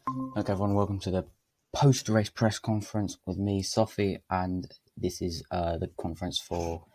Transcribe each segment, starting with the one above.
Okay, everyone, welcome to the post-race press conference with me, Soffi, and this is the conference for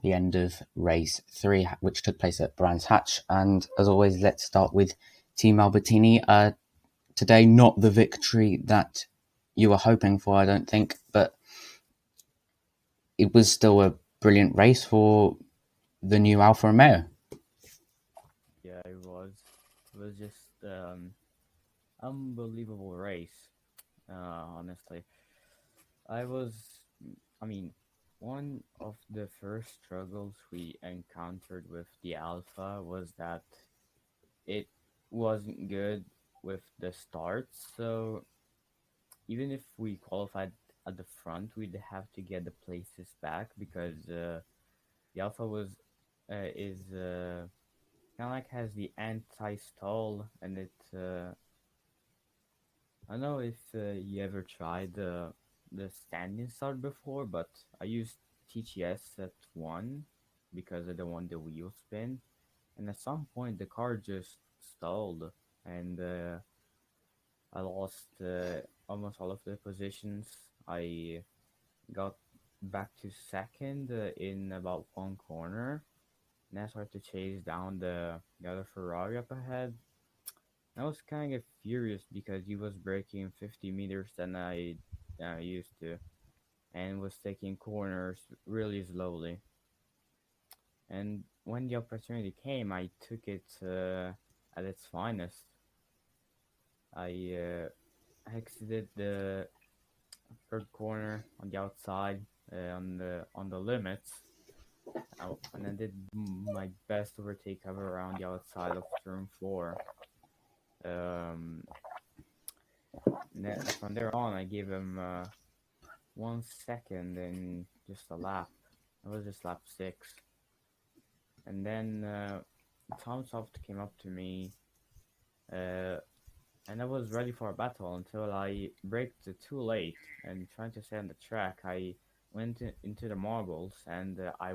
the end of race 3, which took place at Brands Hatch. And as always, let's start with Team Albertini. Today, not the victory that you were hoping for, I don't think, but it was still a brilliant race for the new Alfa Romeo. Yeah, it was. It was just unbelievable race. Honestly, I was. I mean, one of the first struggles we encountered with the Alpha was that it wasn't good with the start. So even if we qualified at the front, we'd have to get the places back because the Alpha was is kind of like has the anti-stall and it. I don't know if you ever tried the standing start before, but I used TTS at one because I don't want the wheel spin, and at some point the car just stalled, and I lost almost all of the positions. I got back to second in about one corner, and I started to chase down the other Ferrari up ahead. I was kind of furious because he was braking 50 meters than I used to and was taking corners really slowly. And when the opportunity came, I took it at its finest. I exited the third corner on the outside on the limits, and I did my best overtake ever around the outside of turn four. Um, from there on, I gave him 1 second and just a lap. It was just lap six. And then Tom Soft came up to me, uh, and I was ready for a battle until I braked too late. And trying to stay on the track, I went into the marbles and I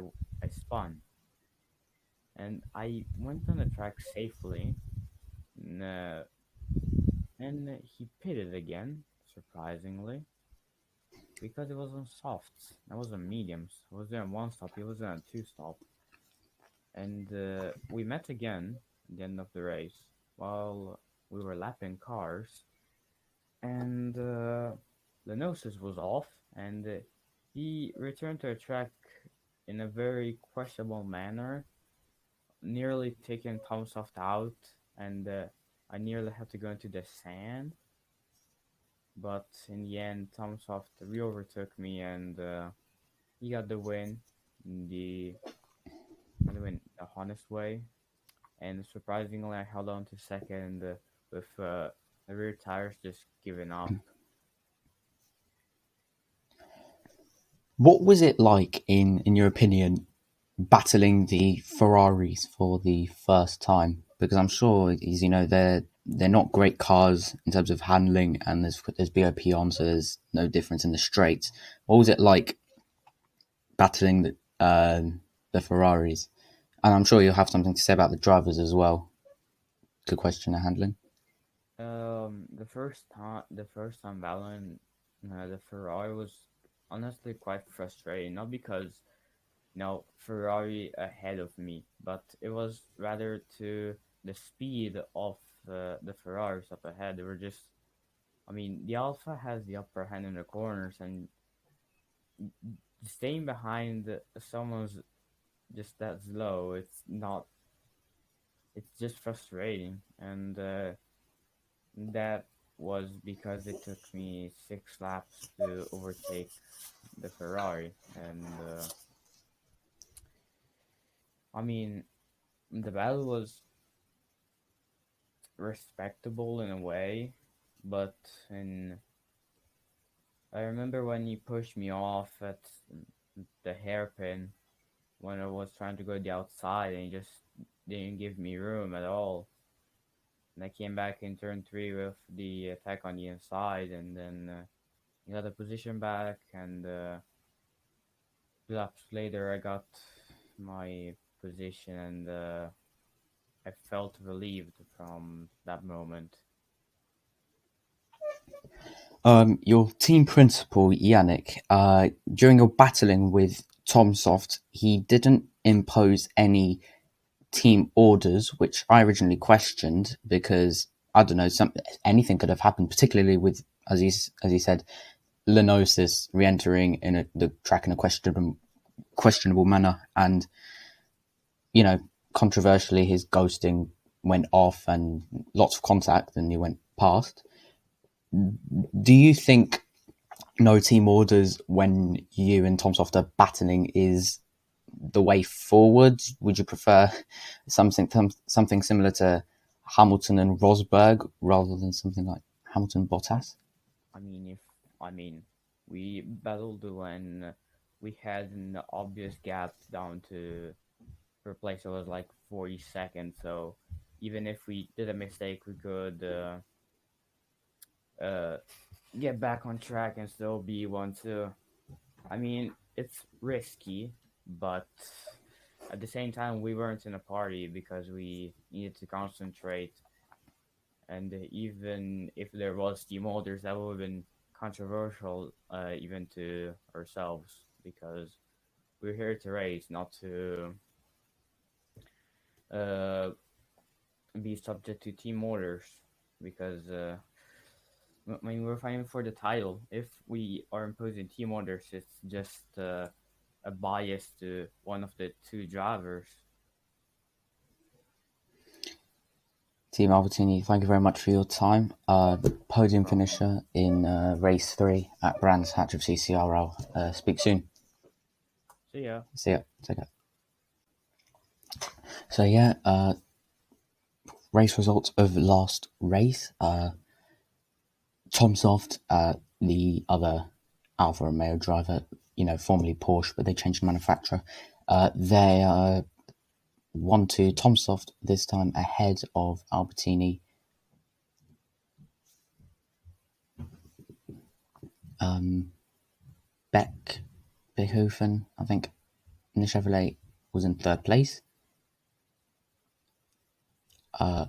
spun. And I went on the track safely, and, and he pitted again, surprisingly, because it was on softs. I was on mediums. I was doing one stop, he was doing two stop. And we met again at the end of the race while we were lapping cars, and the noses was off, and he returned to the track in a very questionable manner, nearly taking Tom Soft out, and I nearly had to go into the sand. But in the end, Tom Soft re-overtook me, and he got the win in the honest way. And surprisingly, I held on to second with the rear tires just giving up. What was it like, in your opinion, battling the Ferraris for the first time? Because I'm sure, as you know, they're not great cars in terms of handling, and there's BOP on, so there's no difference in the straights. What was it like battling the Ferraris? And I'm sure you'll have something to say about the drivers as well. Good question of handling. The first time battling the Ferrari was honestly quite frustrating. Not because Ferrari ahead of me, but it was rather to the speed of the Ferraris up ahead. They were just, I mean, the Alpha has the upper hand in the corners, and staying behind someone's just that slow. It's not. It's just frustrating, and that was because it took me 6 laps to overtake the Ferrari, and I mean the battle was respectable in a way, but in I remember when he pushed me off at the hairpin when I was trying to go the outside, and he just didn't give me room at all. And I came back in turn three with the attack on the inside, and then got the position back, and 2 laps later I got my position, and I felt relieved from that moment. Your team principal, Yannick, during your battling with Tom Soft, he didn't impose any team orders, which I originally questioned because I don't know, anything could have happened, particularly with, as he said, Lenosis re-entering in the track in a questionable manner, and controversially, his ghosting went off and lots of contact, and he went past. Do you think no team orders when you and Tom Soft are battling is the way forward? Would you prefer something similar to Hamilton and Rosberg rather than something like Hamilton Bottas? I mean, we battled when we had an obvious gap down to per place. It was like 40 seconds. So even if we did a mistake, we could uh, get back on track and still be one two. I mean, it's risky, but at the same time, we weren't in a party because we needed to concentrate. And even if there was team orders, that would have been controversial, even to ourselves, because we're here to race, not to uh, be subject to team orders. Because when we're fighting for the title, if we are imposing team orders, it's just a bias to one of the two drivers. Team Albertini, thank you very much for your time. The podium finisher in race 3 at Brands Hatch of CCRL. Speak soon. See ya. See ya. Take care. So yeah, race results of last race. Tom Soft, the other Alfa Romeo driver, formerly Porsche, but they changed manufacturer. They 1-2. Tom Soft this time ahead of Albertini. Beckhofen, I think, in the Chevrolet was in third place. And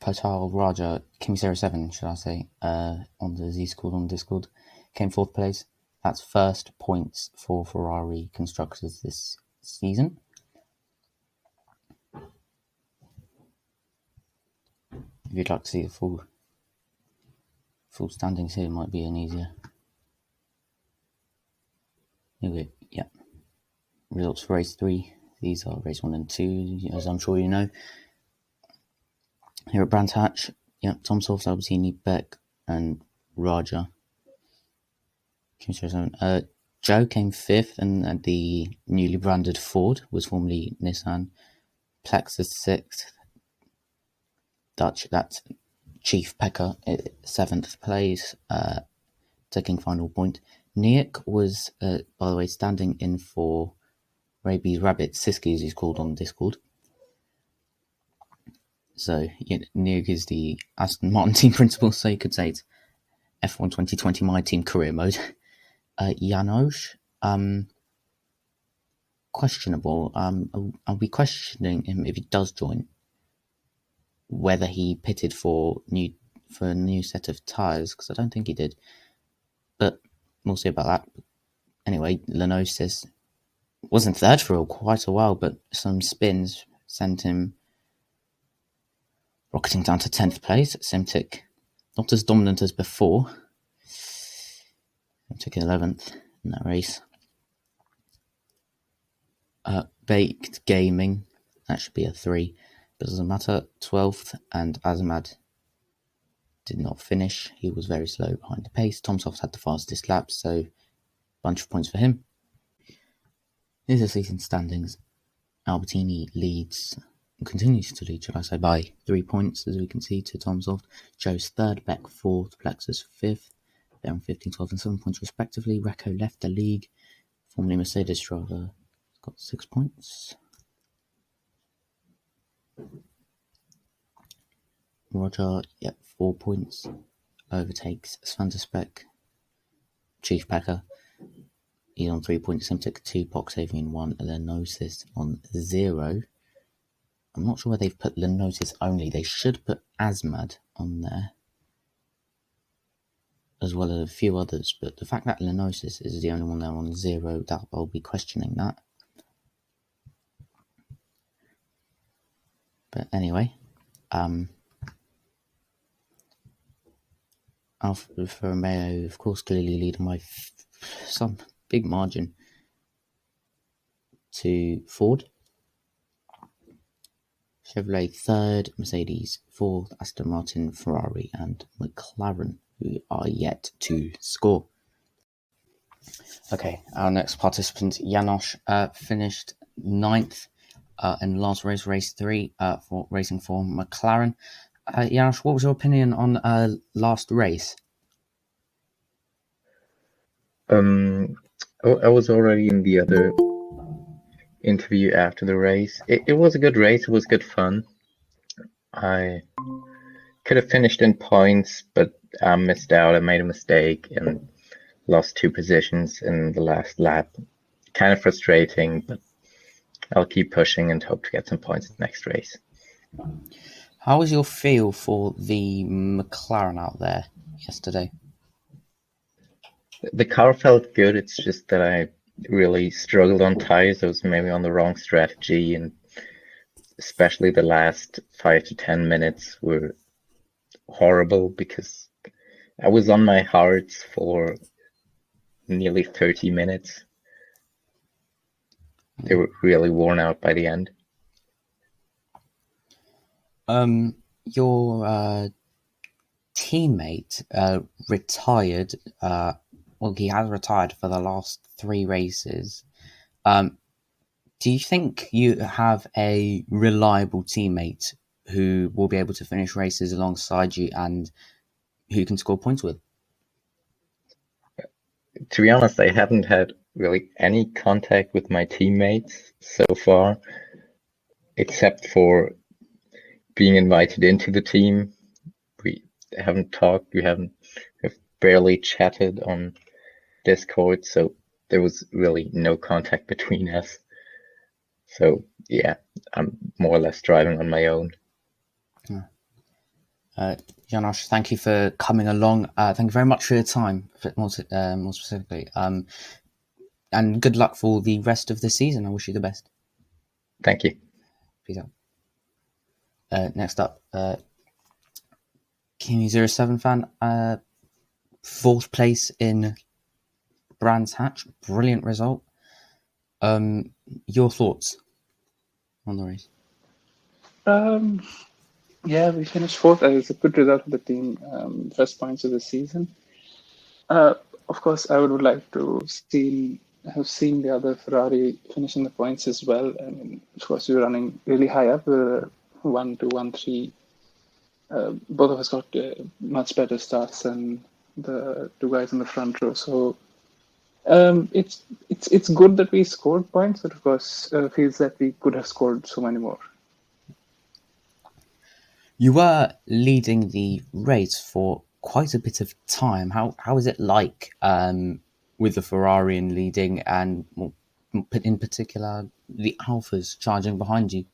Patal Raja, Kimi07, should I say, on the Z-Squad on Discord, came fourth place. That's first points for Ferrari constructors this season. If you'd like to see the full standings here, might be an easier. Anyway, yeah. Results for race 3. These are race 1 and 2, as I'm sure you know. Here at Brands Hatch, Tom Soft, Albertini, Beck, and Raja. Joe came 5th, and the newly branded Ford was formerly Nissan. Plexus 6th. Dutch, that's Chief Pekka, 7th place, taking final point. Niek was, by the way, standing in for Rabies Rabbit, Siski as he's called on Discord. So, Niek is the Aston Martin team principal, so you could say it's F1 2020 my team career mode. Janosch, questionable. I'll be questioning him if he does join, whether he pitted for a new set of tyres, because I don't think he did. But we'll see about that. Anyway, Lenosis was in third for quite a while, but some spins sent him rocketing down to 10th place. Simtic, not as dominant as before. Took 11th in that race. Baked Gaming, that should be a 3, but it doesn't matter. 12th, and Azamad did not finish. He was very slow behind the pace. Tom Soft had the fastest lap, so bunch of points for him. Here's the season standings. Albertini continues to lead, should I say, by 3 points, as we can see, to Tom Soft. Joe's third, Beck 4th, Plexus 5th. They're on 15, 12, and 7 points respectively. Recco left the league. Formerly Mercedes driver, got 6 points. Roger, 4 points. Overtakes Svanderspek. Chief Packer, he's on 3 points. Simtic 2, Poxavian 1, and Lenosis on 0. I'm not sure where they've put Lenosis only. They should put Asmad on there, as well as a few others. But the fact that Lenosis is the only one there on 0, that I'll be questioning that. But anyway, Alfa Romeo, of course, clearly leading by some big margin to Ford. Chevrolet third, Mercedes fourth, Aston Martin, Ferrari, and McLaren, who are yet to score. Okay, our next participant, Janosch, finished 9th in last race, race 3, for racing for McLaren. Janosch, what was your opinion on last race? I was already in the other interview after the race. It was a good race. It was good fun. I could have finished in points, but I missed out. I made a mistake and lost 2 positions in the last lap. Kind of frustrating, but I'll keep pushing and hope to get some points in the next race. How was your feel for the McLaren out there yesterday? The car felt good. It's just that I really struggled on tires. I was maybe on the wrong strategy, and especially the last 5 to 10 minutes were horrible because I was on my hards for nearly 30 minutes. They were really worn out by the end. Your teammate retired. Well, he has retired for the last 3 races. Do you think you have a reliable teammate who will be able to finish races alongside you and who you can score points with? To be honest, I haven't had really any contact with my teammates so far, except for being invited into the team. We haven't talked. We've barely chatted on Discord, so there was really no contact between us. So yeah, I'm more or less driving on my own. Janosch, thank you for coming along. Thank you very much for your time, more specifically. And good luck for the rest of the season. I wish you the best. Thank you. Peace out. Next up, Kimi07 fan, 4th place in Brands Hatch. Brilliant result. Your thoughts on the race? Yeah, we finished 4th. It's a good result for the team. First points of the season. Of course, I would like to have seen the other Ferrari finishing the points as well. I mean, of course, we were running really high up. We were 1, 2, 1, 3. Both of us got much better starts than the 2 guys in the front row. So it's good that we scored points, but of course, feels that we could have scored so many more. You were leading the race for quite a bit of time. How is it like with the Ferrari in leading and in particular the Alphas charging behind you?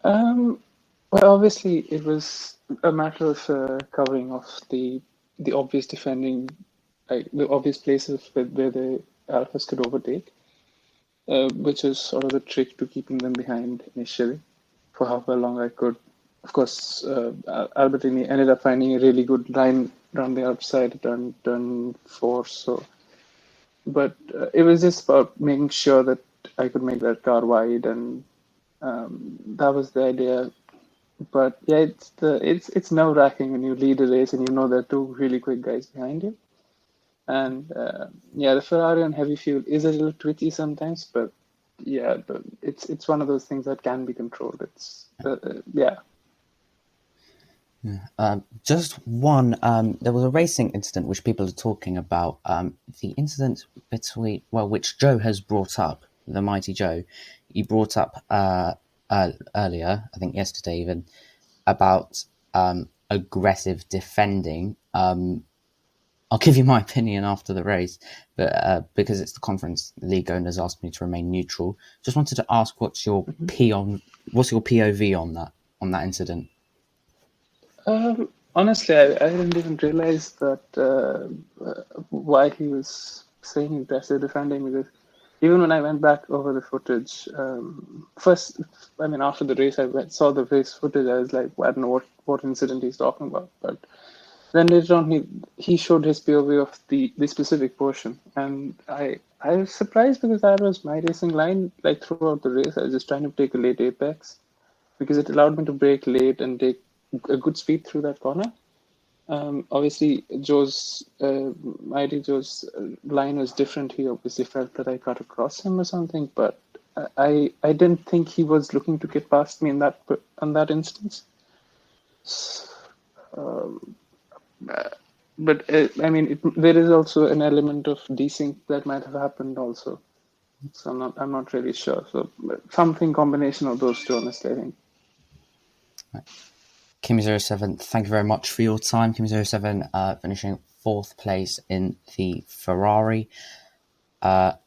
Well, obviously, it was a matter of covering off the obvious defending, like the obvious places where the Alphas could overtake, which is sort of the trick to keeping them behind initially for however long I could. Of course, Albertini ended up finding a really good line around the outside turn 4. So, but it was just about making sure that I could make that car wide, and that was the idea. But yeah, it's nerve-wracking when you lead a race and you know there are 2 really quick guys behind you. And yeah, the Ferrari on heavy fuel is a little twitchy sometimes, but yeah, it's one of those things that can be controlled. It's yeah. Just one. There was a racing incident which people are talking about. The incident which Joe has brought up, the mighty Joe. He brought up earlier, I think yesterday even, about aggressive defending. I'll give you my opinion after the race, but because it's the conference, the league owners asked me to remain neutral. Just wanted to ask, what's your POV on that incident? Honestly, I didn't even realize that why he was saying aggressive defending, because even when I went back over the footage, first, I mean, after the race, saw the race footage. I was like, I don't know what incident he's talking about. But then later on, he showed his POV of the specific portion, and I was surprised because that was my racing line. Like throughout the race, I was just trying to take a late apex because it allowed me to brake late and take a good speed through that corner. Obviously, Joe's line was different. He obviously felt that I got across him or something, but I didn't think he was looking to get past me in that instance. But I mean, there is also an element of desync that might have happened also. So I'm not really sure. So something combination of those two, honestly, I think. Kimmy07, thank you very much for your time. Kimmy07 finishing 4th place in the Ferrari. Also,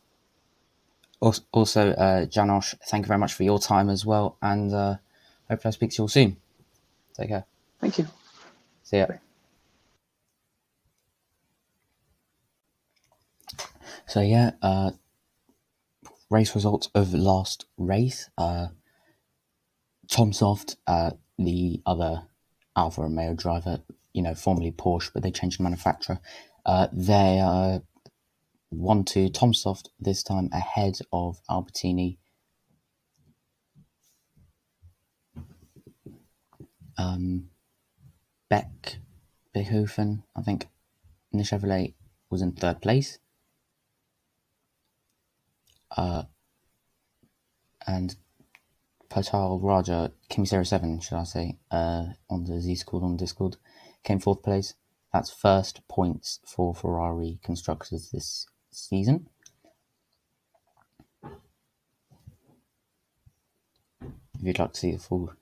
Janosch, thank you very much for your time as well, and hopefully I'll speak to you all soon. Take care. Thank you. See ya. Bye. So yeah, race results of last race. Tom Soft, the other Alfa Romeo driver, formerly Porsche, but they changed the manufacturer. They 1-2 Tom Soft this time ahead of Albertini. Beckhofen, I think, in the Chevrolet was in 3rd place. And Patal Raja, Kim07, should I say, on the Z-Squad on Discord, came 4th place. That's first points for Ferrari constructors this season. If you'd like to see the full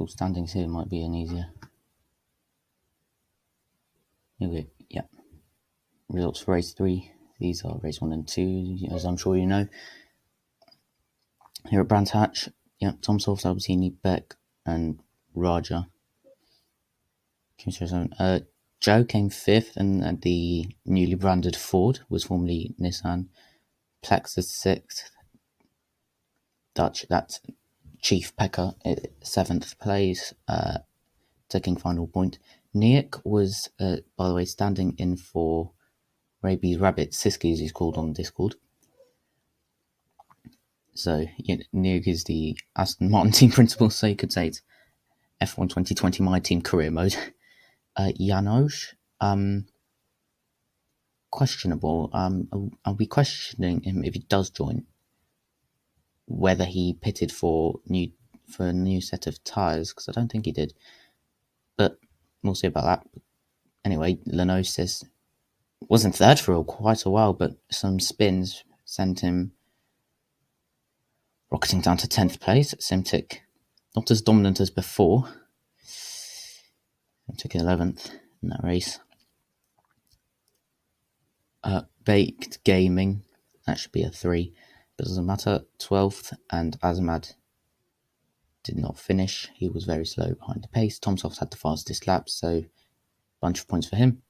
standings here, it might be an easier. Okay, yeah. Results for race 3. These are race 1 and 2, as I'm sure you know. Here at Brands Hatch, yeah, Tom Soft, Albertini, Beck, and Raja. Joe came 5th, and the newly branded Ford was formerly Nissan. Plex is 6th. Dutch, that's Chief Pekka, 7th place, taking final point. Niek was, by the way, standing in for Raby's Rabbit, Siski as he's called on Discord. So, Niek is the Aston Martin team principal, so you could say it's F1 2020 my team career mode. Janosch, questionable. I'll be questioning him if he does join, whether he pitted for a new set of tyres, because I don't think he did. But we'll see about that. Anyway, Leno says wasn't 3rd for quite a while, but some spins sent him rocketing down to 10th place. Simtic, not as dominant as before. He took 11th in that race. Baked Gaming, that should be a 3, but doesn't matter. 12th, and Azamad did not finish. He was very slow behind the pace. Tom Soft had the fastest lap, so bunch of points for him.